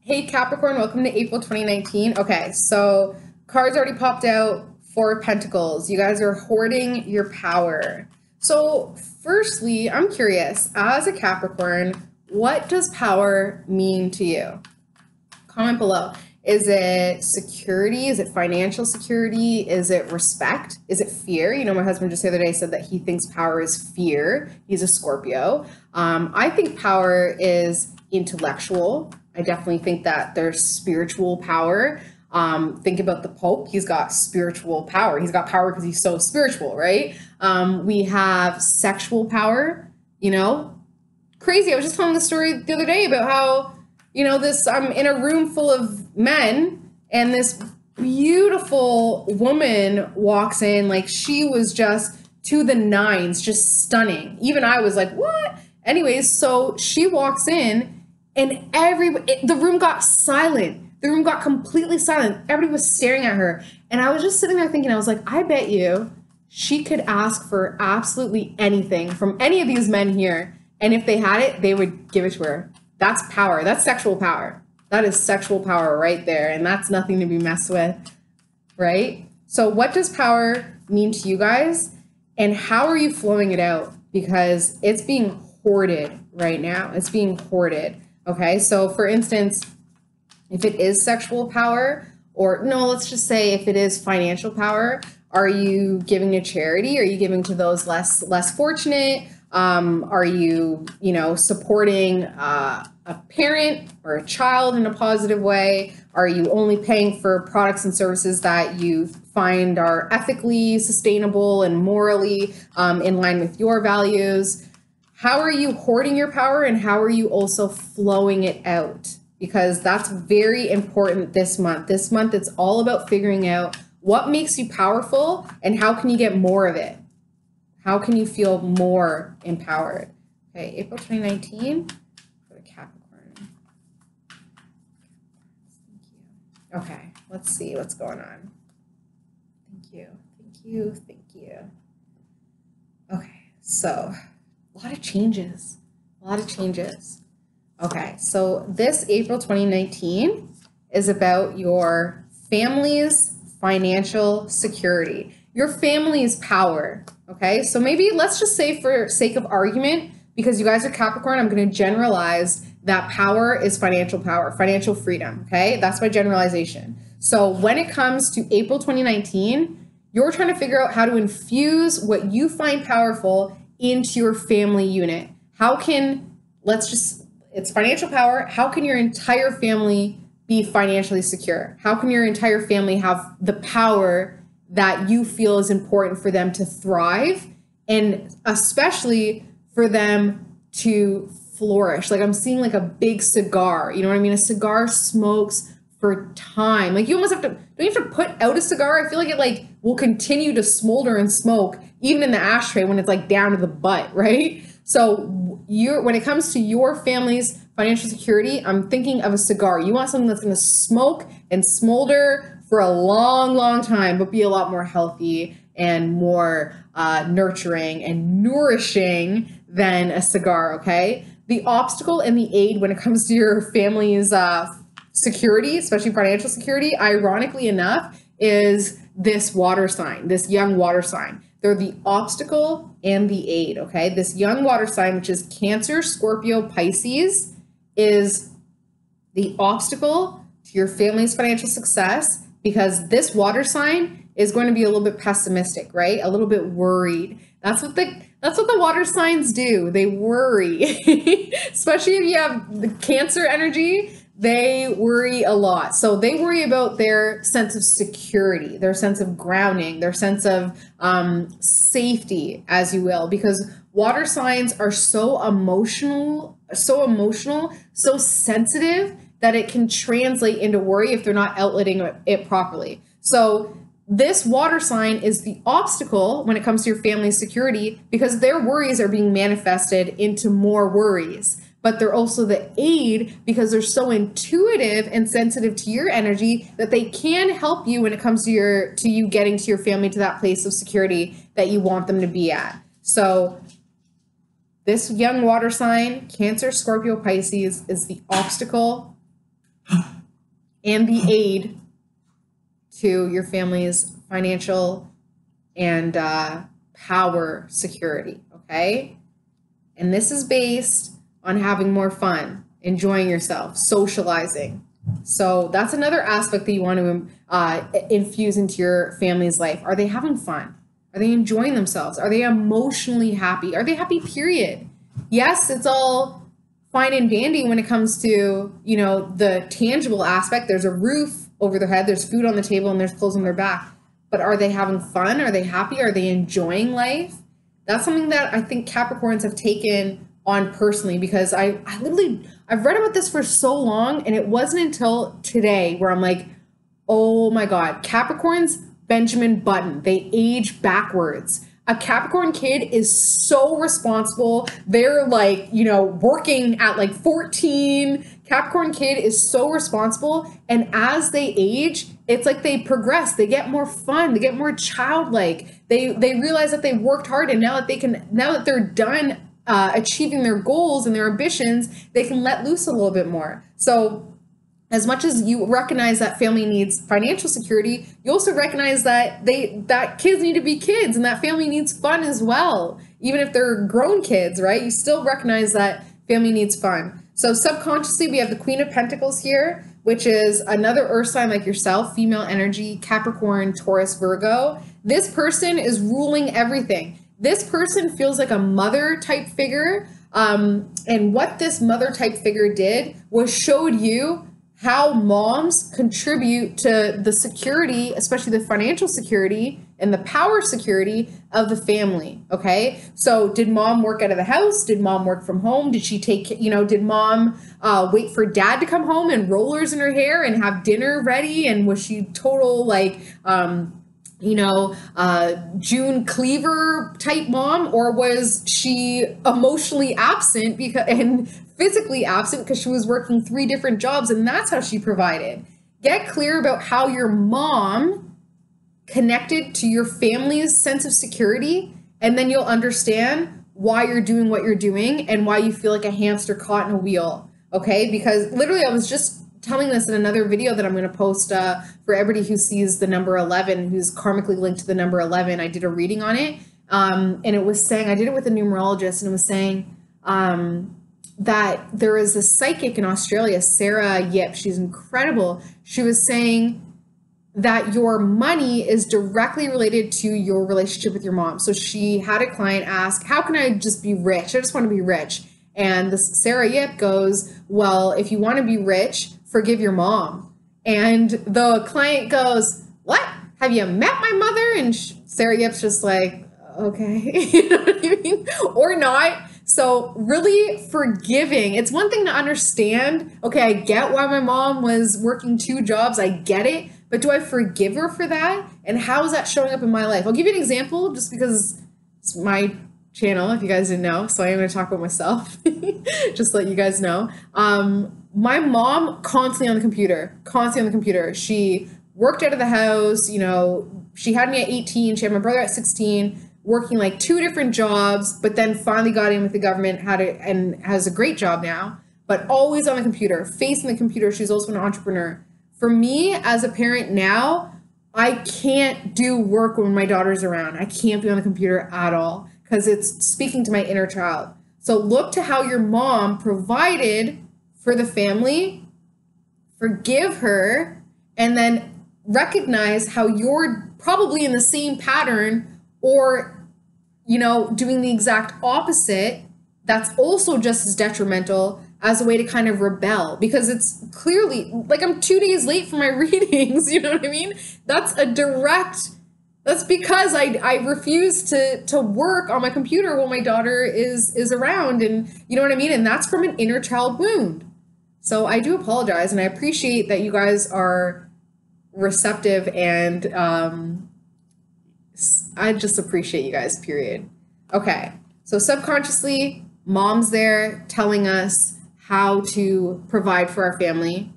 Hey Capricorn, welcome to April 2019. Okay, so cards already popped out. Four of Pentacles. You guys are hoarding your power. So, firstly, I'm curious, as a Capricorn, what does power mean to you? Comment below. Is it security? Is it financial security? Is it respect? Is it fear? You know, my husband just the other day said that he thinks power is fear. He's a Scorpio. I think power is intellectual. I definitely think that there's spiritual power. Think about the Pope. He's got spiritual power. He's got power because he's so spiritual, right? We have sexual power, you know. Crazy. I was just telling the story the other day about how, you know, this I'm in a room full of men and this beautiful woman walks in, like she was just to the nines, just stunning. Even I was like, what? Anyways, so she walks in and the room got silent. The room got completely silent. Everybody was staring at her. And I was just sitting there thinking, I was like, I bet you she could ask for absolutely anything from any of these men here. And if they had it, they would give it to her. That's power. That's sexual power. That is sexual power right there. And that's nothing to be messed with, right? So what does power mean to you guys? And how are you flowing it out? Because it's being hoarded right now. It's being hoarded. Okay. So for instance, if it is sexual power, or no, let's just say if it is financial power, are you giving to charity? Are you giving to those less fortunate? Are you, supporting a parent or a child in a positive way? Are you only paying for products and services that you find are ethically sustainable and morally in line with your values? How are you hoarding your power, and how are you also flowing it out? Because that's very important this month. This month, it's all about figuring out what makes you powerful and how can you get more of it? How can you feel more empowered? Okay, April 2019 for the Capricorn. Thank you. Okay, let's see what's going on. Thank you, thank you, thank you. Okay, so a lot of changes, Okay, so this April 2019 is about your family's financial security, your family's power. Okay, so maybe let's just say, for sake of argument, because you guys are Capricorn, I'm going to generalize that power is financial power, financial freedom. Okay, that's my generalization. So when it comes to April 2019, you're trying to figure out how to infuse what you find powerful into your family unit. How can, it's financial power. How can your entire family be financially secure? How can your entire family have the power that you feel is important for them to thrive, and especially for them to flourish? Like I'm seeing like a big cigar, you know what I mean? A cigar smokes for time. Like you almost don't you have to put out a cigar? I feel like it like will continue to smolder and smoke even in the ashtray when it's like down to the butt, right? So when it comes to your family's financial security, I'm thinking of a cigar. You want something that's going to smoke and smolder for a long, long time, but be a lot more healthy and more nurturing and nourishing than a cigar, okay? The obstacle and the aid when it comes to your family's security, especially financial security, ironically enough, is this water sign, this young water sign. They're the obstacle and the aid, okay? This young water sign, which is Cancer, Scorpio, Pisces, is the obstacle to your family's financial success, because this water sign is going to be a little bit pessimistic, right? A little bit worried. That's what the water signs do. They worry, especially if you have the Cancer energy. They worry a lot. So they worry about their sense of security, their sense of grounding, their sense of safety, as you will, because water signs are so emotional, so sensitive that it can translate into worry if they're not outletting it properly. So this water sign is the obstacle when it comes to your family's security, because their worries are being manifested into more worries. But they're also the aid because they're so intuitive and sensitive to your energy that they can help you when it comes to you getting to your family to that place of security that you want them to be at. So this young water sign, Cancer, Scorpio, Pisces, is the obstacle and the aid to your family's financial and power security, okay? And this is based on having more fun, enjoying yourself, socializing. So that's another aspect that you want to infuse into your family's life. Are they having fun? Are they enjoying themselves? Are they emotionally happy? Are they happy, period? Yes, it's all fine and dandy when it comes to, you know, the tangible aspect. There's a roof over their head, there's food on the table, and there's clothes on their back. But are they having fun? Are they happy? Are they enjoying life? That's something that I think Capricorns have taken on personally, because I've read about this for so long, and it wasn't until today where I'm like, oh my God, Capricorns, Benjamin Button, they age backwards. A Capricorn kid is so responsible. They're like, you know, working at like 14. Capricorn kid is so responsible. And as they age, it's like they progress. They get more fun. They get more childlike. They realize that they worked hard, and now that they're done achieving their goals and their ambitions, they can let loose a little bit more. So as much as you recognize that family needs financial security, you also recognize that kids need to be kids, and that family needs fun as well. Even if they're grown kids, right? You still recognize that family needs fun. So subconsciously, we have the Queen of Pentacles here, which is another earth sign like yourself, female energy, Capricorn, Taurus, Virgo. This person is ruling everything. This person feels like a mother type figure. And what this mother type figure did was showed you how moms contribute to the security, especially the financial security and the power security of the family, okay? So did mom work out of the house? Did mom work from home? Did she did mom wait for dad to come home and rollers in her hair and have dinner ready? And was she total June Cleaver type mom, or was she emotionally absent and physically absent because she was working 3 different jobs, and that's how she provided? Get clear about how your mom connected to your family's sense of security, and then you'll understand why you're doing what you're doing and why you feel like a hamster caught in a wheel, okay? Because literally, I was just telling this in another video that I'm going to post for everybody who sees the number 11, who's karmically linked to the number 11. I did a reading on it, and it was saying, I did it with a numerologist, and it was saying that there is a psychic in Australia, Sarah Yip. She's incredible. She was saying that your money is directly related to your relationship with your mom. So she had a client ask, how can I just be rich? I just want to be rich. And this Sarah Yip goes, well, if you want to be rich, forgive your mom. And the client goes, what? Have you met my mother? And Sarah Yip's just like, okay, you know what I mean? Or not. So really forgiving. It's one thing to understand, okay, I get why my mom was working 2 jobs. I get it. But do I forgive her for that? And how is that showing up in my life? I'll give you an example just because it's my channel, if you guys didn't know. So I'm going to talk about myself, just to let you guys know. My mom constantly on the computer. She worked out of the house. You know, she had me at 18. She had my brother at 16. Working like 2 different jobs, but then finally got in with the government, and has a great job now, but always on the computer, facing the computer. She's also an entrepreneur. For me, as a parent now, I can't do work when my daughter's around. I can't be on the computer at all because it's speaking to my inner child. So look to how your mom provided for the family, forgive her, and then recognize how you're probably in the same pattern, or, you know, doing the exact opposite, that's also just as detrimental as a way to kind of rebel, because it's clearly like I'm 2 days late for my readings. You know what I mean? That's because I refuse to work on my computer while my daughter is around, and you know what I mean? And that's from an inner child wound. So I do apologize, and I appreciate that you guys are receptive, and I just appreciate you guys, period. Okay, so subconsciously, mom's there telling us how to provide for our family,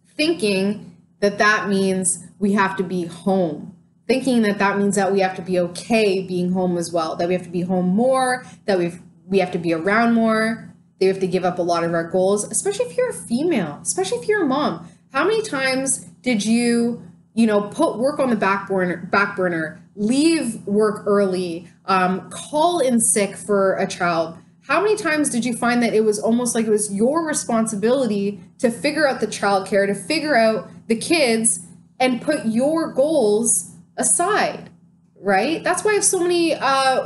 thinking that that means we have to be home, thinking that that means that we have to be okay being home as well, that we have to be home more, that we have to be around more, that we have to give up a lot of our goals, especially if you're a female, especially if you're a mom. How many times did you, put work on the back burner, leave work early, call in sick for a child? How many times did you find that it was almost like it was your responsibility to figure out the childcare, to figure out the kids, and put your goals aside, right? That's why I have so many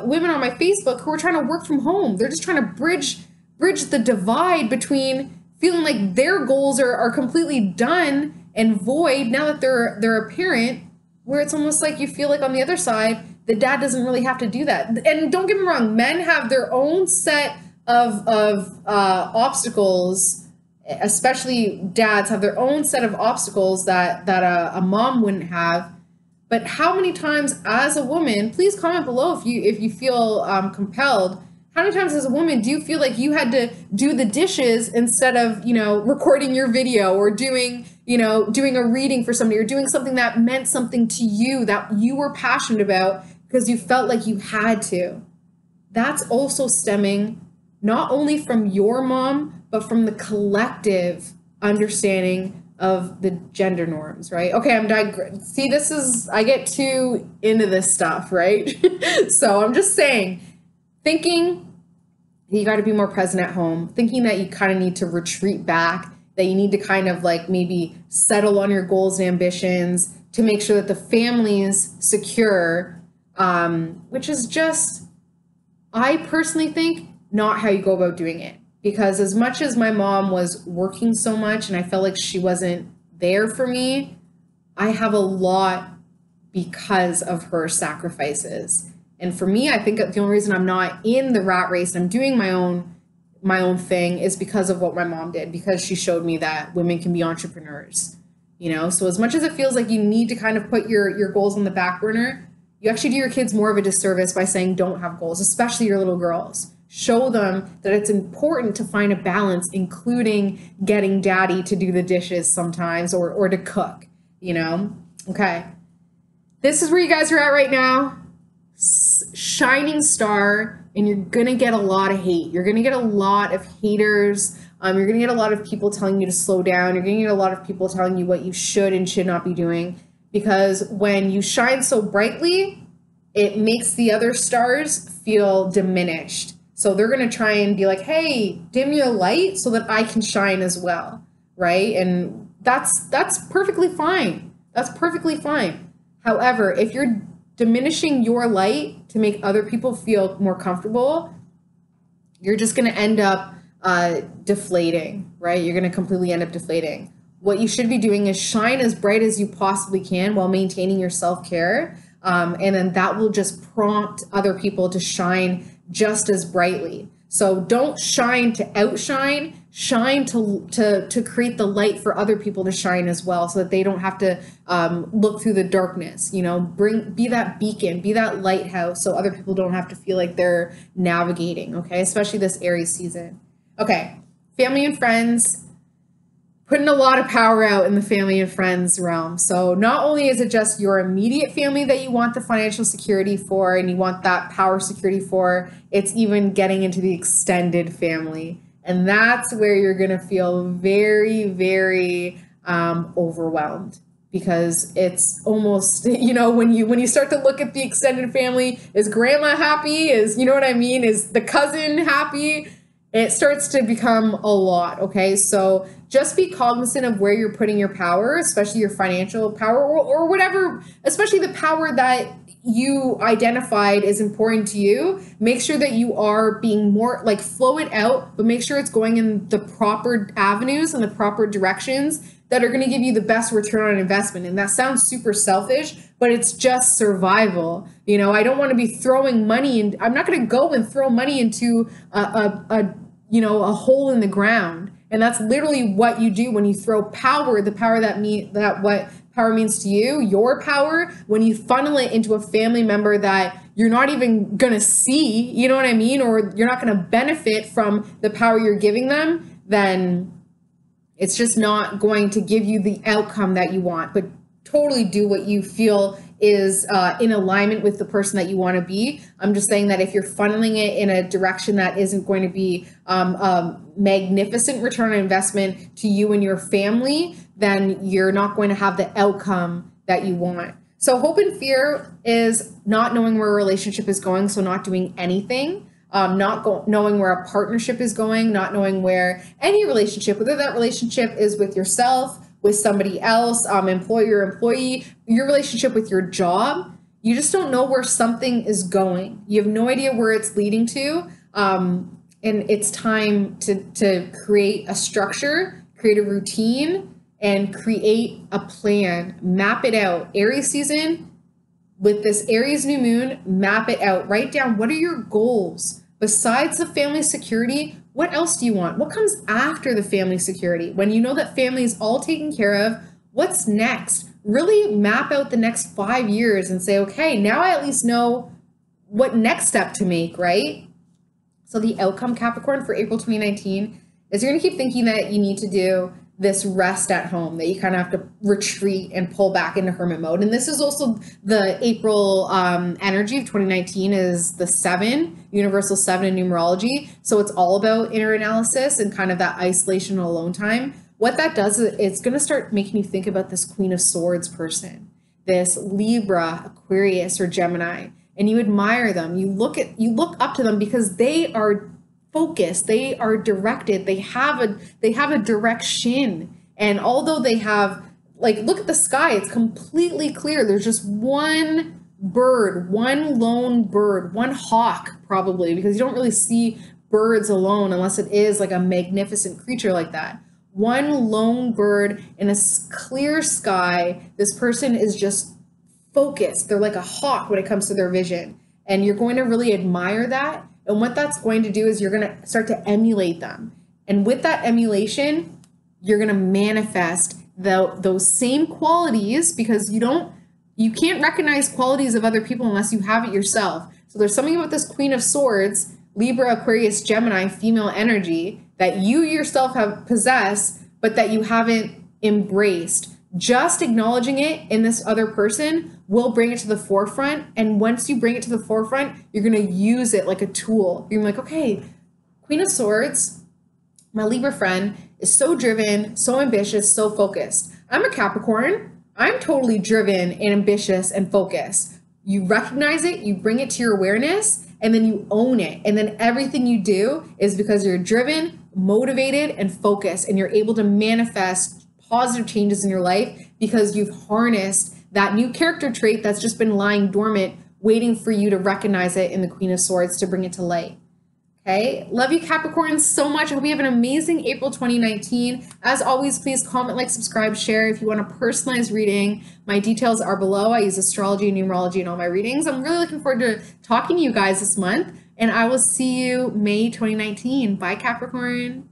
women on my Facebook who are trying to work from home. They're just trying to bridge the divide between feeling like their goals are completely done and void now that they're a parent, where it's almost like you feel like on the other side, the dad doesn't really have to do that. And don't get me wrong, men have their own set of obstacles, especially dads have their own set of obstacles that a mom wouldn't have. But how many times as a woman, please comment below if you feel compelled, how many times as a woman do you feel like you had to do the dishes instead of, recording your video, or doing a reading for somebody, or doing something that meant something to you, that you were passionate about because you felt like you had to? That's also stemming not only from your mom, but from the collective understanding of the gender norms, right? Okay, see, I get too into this stuff, right? So I'm just saying, thinking you got to be more present at home, thinking that you kind of need to retreat back, that you need to kind of like maybe settle on your goals and ambitions to make sure that the family is secure, which is just, I personally think, not how you go about doing it. Because as much as my mom was working so much and I felt like she wasn't there for me, I have a lot because of her sacrifices. And for me, I think the only reason I'm not in the rat race and I'm doing my own thing is because of what my mom did, because she showed me that women can be entrepreneurs, So as much as it feels like you need to kind of put your goals on the back burner, you actually do your kids more of a disservice by saying don't have goals, especially your little girls. Show them that it's important to find a balance, including getting daddy to do the dishes sometimes, or to cook, Okay. This is where you guys are at right now. Shining star, and you're going to get a lot of hate. You're going to get a lot of haters. You're going to get a lot of people telling you to slow down. You're going to get a lot of people telling you what you should and should not be doing. Because when you shine so brightly, it makes the other stars feel diminished. So they're going to try and be like, hey, dim your light so that I can shine as well, right? And that's perfectly fine. That's perfectly fine. However, if you're diminishing your light to make other people feel more comfortable, you're just going to end up deflating, right? You're going to completely end up deflating. What you should be doing is shine as bright as you possibly can while maintaining your self-care. And then that will just prompt other people to shine just as brightly. So don't shine to outshine, shine to create the light for other people to shine as well, so that they don't have to look through the darkness. Be that beacon, be that lighthouse, so other people don't have to feel like they're navigating. Okay, especially this Aries season. Okay, family and friends. Putting a lot of power out in the family and friends realm. So not only is it just your immediate family that you want the financial security for and you want that power security for, it's even getting into the extended family. And that's where you're going to feel very, very overwhelmed, because it's almost, when you start to look at the extended family, is grandma happy? Is the cousin happy? It starts to become a lot. Okay, so just be cognizant of where you're putting your power, especially your financial power, or whatever, especially the power that you identified is important to you. Make sure that you are being more, like, flow it out, but make sure it's going in the proper avenues and the proper directions that are going to give you the best return on investment. And that sounds super selfish, but it's just survival. I don't want to be throwing money, and I'm not going to go and throw money into a hole in the ground. And that's literally what you do when you throw power, the power that what power means to you, your power, when you funnel it into a family member that you're not even going to see, or you're not going to benefit from the power you're giving them, then it's just not going to give you the outcome that you want. But totally do what you feel is in alignment with the person that you want to be. I'm just saying that if you're funneling it in a direction that isn't going to be a magnificent return on investment to you and your family, then you're not going to have the outcome that you want. So hope and fear is not knowing where a relationship is going, so not doing anything, knowing where a partnership is going, not knowing where any relationship, whether that relationship is with yourself, with somebody else, employer, employee, your relationship with your job, you just don't know where something is going. You have no idea where it's leading to. And it's time to create a structure, create a routine, and create a plan, map it out. Aries season, with this Aries new moon, map it out. Write down, what are your goals? Besides the family security, what else do you want? What comes after the family security? When you know that family is all taken care of, what's next? Really map out the next 5 years and say, okay, now I at least know what next step to make, right? So the outcome, Capricorn, for April 2019 is you're going to keep thinking that you need to do this rest at home, that you kind of have to retreat and pull back into hermit mode. And this is also the April energy of 2019 is the 7, universal 7 in numerology. So it's all about inner analysis and kind of that isolation and alone time. What that does is it's going to start making you think about this Queen of Swords person, this Libra, Aquarius, or Gemini, and you admire them. You look up to them because they are focused, they are directed, they have a direction. And although they have, like, look at the sky, it's completely clear. There's just one bird, one lone bird, one hawk probably, because you don't really see birds alone unless it is like a magnificent creature like that. One lone bird in a clear sky. This person is just focused. They're like a hawk when it comes to their vision. And you're going to really admire that. And what that's going to do is you're going to start to emulate them. And with that emulation, you're going to manifest those same qualities, because you can't recognize qualities of other people unless you have it yourself. So there's something about this Queen of Swords, Libra, Aquarius, Gemini, female energy that you yourself have possessed, but that you haven't embraced. Just acknowledging it in this other person will bring it to the forefront. And once you bring it to the forefront, you're going to use it like a tool. You're like, okay, Queen of Swords, my Libra friend, is so driven, so ambitious, so focused. I'm a Capricorn. I'm totally driven and ambitious and focused. You recognize it, you bring it to your awareness, and then you own it. And then everything you do is because you're driven, motivated, and focused, and you're able to manifest positive changes in your life because you've harnessed that new character trait that's just been lying dormant, waiting for you to recognize it in the Queen of Swords to bring it to light. Okay, love you, Capricorn, so much. I hope you have an amazing April 2019. As always, please comment, like, subscribe, share. If you want a personalized reading, my details are below. I use astrology and numerology in all my readings. I'm really looking forward to talking to you guys this month, and I will see you May 2019. Bye, Capricorn.